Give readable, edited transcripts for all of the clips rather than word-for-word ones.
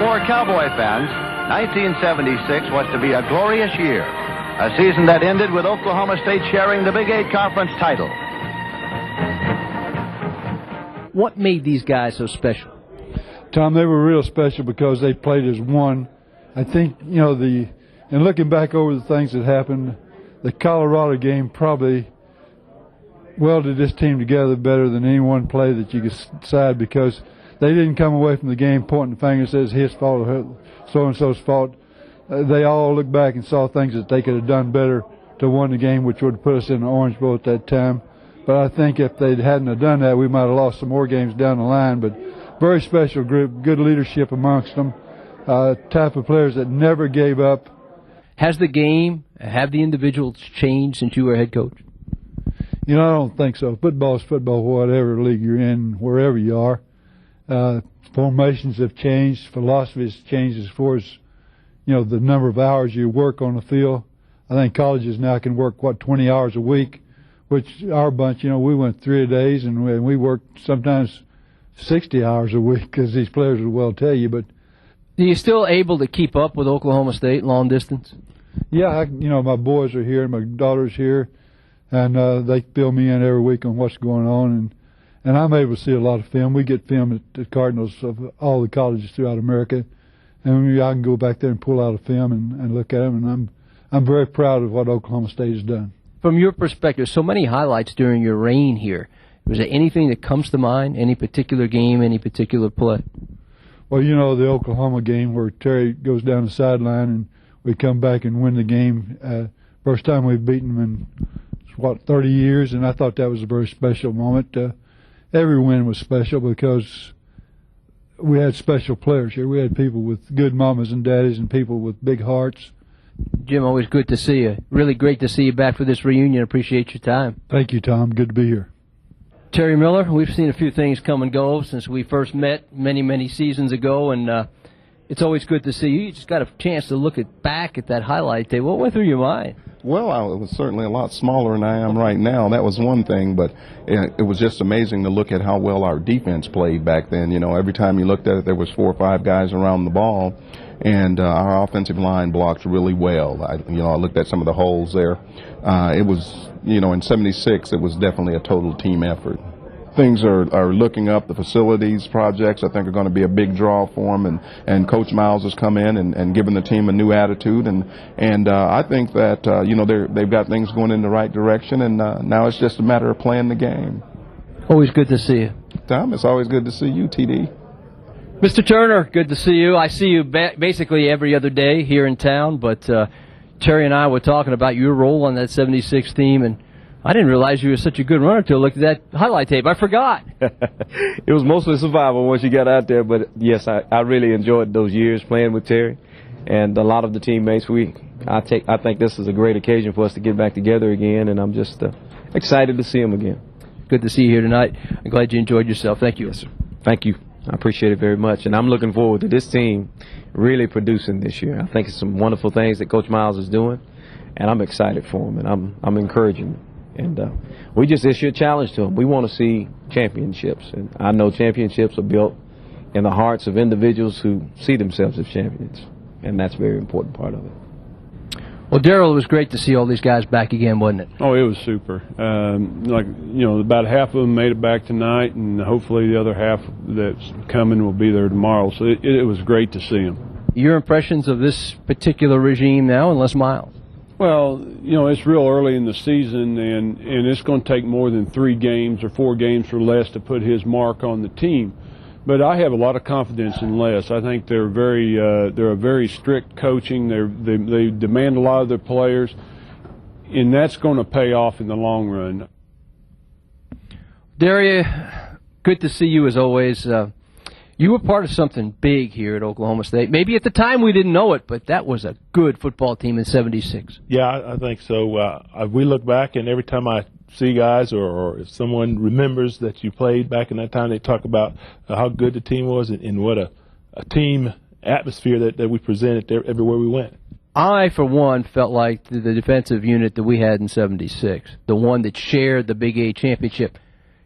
For Cowboy fans, 1976 was to be a glorious year, a season that ended with Oklahoma State sharing the Big 8 Conference title. What made these guys so special? Tom, they were real special because they played as one. I think, and looking back over the things that happened, the Colorado game probably welded this team together better than any one play that you could decide, because they didn't come away from the game pointing the finger and says his fault or so-and-so's fault. They all looked back and saw things that they could have done better to win the game, which would have put us in the Orange Bowl at that time. But I think if they hadn't have done that, we might have lost some more games down the line. But very special group, good leadership amongst them, type of players that never gave up. Has the game, have the individuals changed since you were head coach? I don't think so. Football's football, whatever league you're in, wherever you are. Formations have changed. Philosophy has changed as far as, the number of hours you work on the field. I think colleges now can work, 20 hours a week, which our bunch, we went 3 days, and we worked sometimes 60 hours a week, because these players would well tell you. But are you still able to keep up with Oklahoma State long distance? Yeah, my boys are here, my daughter's here, and they fill me in every week on what's going on, and I'm able to see a lot of film. We get film at the Cardinals of all the colleges throughout America, and I can go back there and pull out a film and look at them, and I'm very proud of what Oklahoma State has done. From your perspective, so many highlights during your reign here. Was there anything that comes to mind, any particular game, any particular play? Well, the Oklahoma game where Terry goes down the sideline and we come back and win the game. First time we've beaten them in, 30 years, and I thought that was a very special moment. Every win was special because we had special players here. We had people with good mamas and daddies and people with big hearts. Jim, always good to see you. Really great to see you back for this reunion. Appreciate your time. Thank you, Tom. Good to be here. Terry Miller, we've seen a few things come and go since we first met many, many seasons ago, and it's always good to see you. You just got a chance to look back at that highlight tape. What went through your mind? Well, I was certainly a lot smaller than I am right now. That was one thing, but it was just amazing to look at how well our defense played back then. Every time you looked at it, there was 4 or 5 guys around the ball, and our offensive line blocked really well. I looked at some of the holes there. It was, in '76, it was definitely a total team effort. Things are looking up. The facilities projects, I think, are going to be a big draw for them, and Coach Miles has come in and given the team a new attitude, and I think that they've got things going in the right direction, and now it's just a matter of playing the game. Always good to see you, Tom. It's always good to see you, TD. Mr. Turner, good to see you. I see you basically every other day here in town, but Terry and I were talking about your role on that '76 team, and I didn't realize you were such a good runner until I looked at that highlight tape. I forgot. It was mostly survival once you got out there, but yes, I really enjoyed those years playing with Terry and a lot of the teammates. I think this is a great occasion for us to get back together again, and I'm just excited to see them again. Good to see you here tonight. I'm glad you enjoyed yourself. Thank you. Yes, sir. Thank you. I appreciate it very much, and I'm looking forward to this team really producing this year. I think it's some wonderful things that Coach Miles is doing, and I'm excited for them, and I'm encouraging them. And we just issue a challenge to them. We want to see championships, and I know championships are built in the hearts of individuals who see themselves as champions, and that's a very important part of it. Well, Darryl, it was great to see all these guys back again, wasn't it? Oh, it was super. About half of them made it back tonight, and hopefully the other half that's coming will be there tomorrow. So it was great to see them. Your impressions of this particular regime now, and Les Miles? Well, it's real early in the season, and it's going to take more than 3 games or 4 games for Les to put his mark on the team. But I have a lot of confidence in Les. I think they're a very strict coaching. They demand a lot of their players, and that's going to pay off in the long run. Darius, good to see you as always. You were part of something big here at Oklahoma State. Maybe at the time we didn't know it, but that was a good football team in '76. Yeah, I think so. We look back, and every time I see guys or if someone remembers that you played back in that time, they talk about how good the team was and what a team atmosphere that we presented there everywhere we went. I, for one, felt like the defensive unit that we had in '76, the one that shared the Big 8 championship,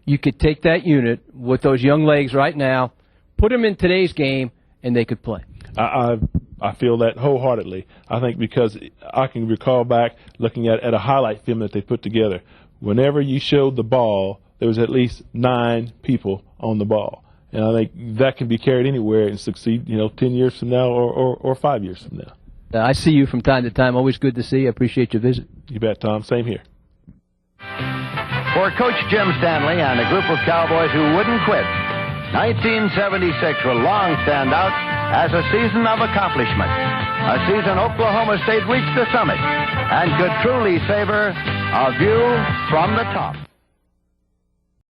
you could take that unit with those young legs right now, put them in today's game, and they could play. I feel that wholeheartedly. I think because I can recall back looking at a highlight film that they put together. Whenever you showed the ball, there was at least 9 people on the ball. And I think that can be carried anywhere and succeed, 10 years from now or 5 years from now. I see you from time to time. Always good to see you. I appreciate your visit. You bet, Tom. Same here. For Coach Jim Stanley and a group of Cowboys who wouldn't quit, 1976 will long stand out as a season of accomplishment. A season Oklahoma State reached the summit and could truly savor a view from the top.